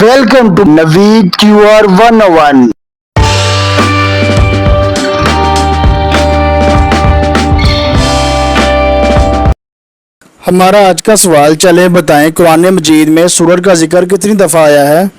Welcome to Naveed QR 101. हमारा आज का सवाल, चले बताएं कुरान मजीद में सूरज का जिक्र कितनी दफ़ा आया है।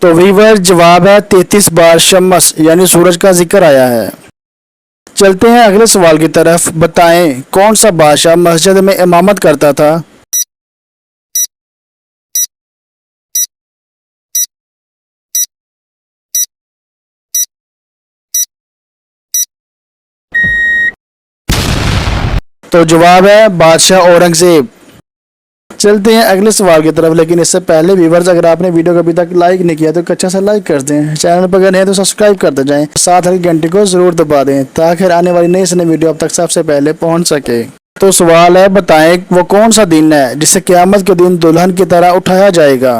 तो वीवर जवाब है 33 बार शम्स यानी सूरज का जिक्र आया है। चलते हैं अगले सवाल की तरफ। बताएं कौन सा बादशाह मस्जिद में इमामत करता था। तो जवाब है बादशाह औरंगजेब। चलते हैं अगले सवाल की तरफ, लेकिन इससे पहले व्यूवर्स, अगर आपने वीडियो को अभी तक लाइक नहीं किया तो अच्छा सा लाइक कर दें। चैनल पर अगर नहीं है तो सब्सक्राइब करते जाएं, साथ ही घंटे को जरूर दबा दें ताकि आने वाली नई से नई वीडियो अब तक सबसे पहले पहुंच सके। तो सवाल है, बताएं वो कौन सा दिन है जिसे क़यामत के दिन दुल्हन की तरह उठाया जाएगा।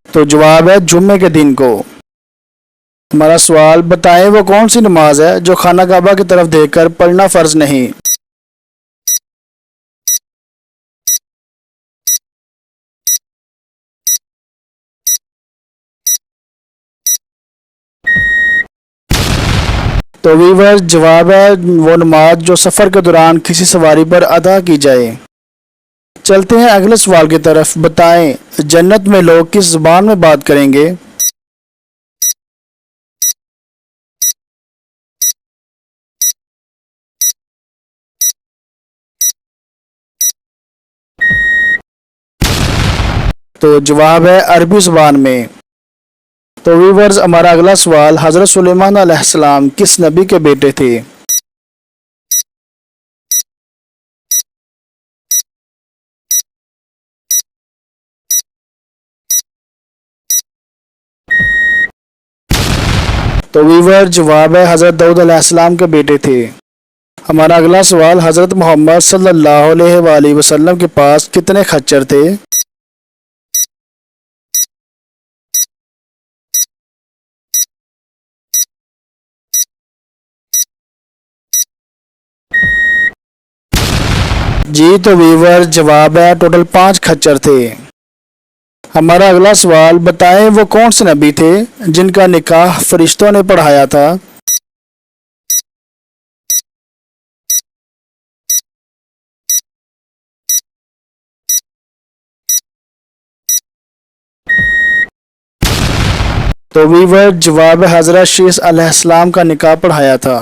तो जवाब है जुम्मे के दिन को। हमारा सवाल, बताएं वो कौन सी नमाज है जो खाना काबा की तरफ देखकर पढ़ना फर्ज नहीं। तो वीवर जवाब है वो नमाज जो सफ़र के दौरान किसी सवारी पर अदा की जाए। चलते हैं अगले सवाल की तरफ। बताएं जन्नत में लोग किस ज़ुबान में बात करेंगे। तो जवाब है अरबी ज़ुबान में। तो वीवर्स, हमारा अगला सवाल, हज़रत सुलेमान अलैहिस्सलाम किस नबी के बेटे थे। तो वीवर जवाब है हज़रत दाऊद अलैहिस्सलाम के बेटे थे। हमारा अगला सवाल, हज़रत मोहम्मद सल्लल्लाहु अलैहि वसल्लम के पास कितने खच्चर थे। जी, तो वीवर जवाब है टोटल 5 खच्चर थे। हमारा अगला सवाल, बताएं वो कौन से नबी थे जिनका निकाह फरिश्तों ने पढ़ाया था। तो वीवर जवाब हज़रत शीस अलैहिस्सलाम का निकाह पढ़ाया था।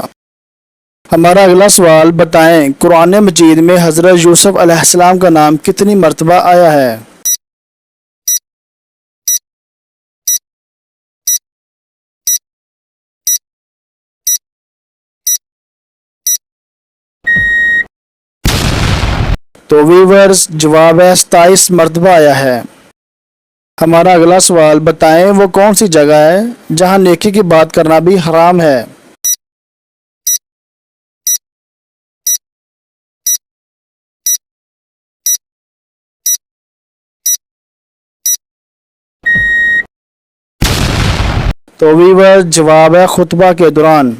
हमारा अगला सवाल, बताएं कुरान मजीद में हज़रत यूसुफ अलैहिस्सलाम का नाम कितनी मरतबा आया है। तो वीवर्स जवाब है 27 मरतबा आया है। हमारा अगला सवाल, बताएं वो कौन सी जगह है जहां नेकी की बात करना भी हराम है। तो वीवर्स जवाब है खुतबा के दौरान।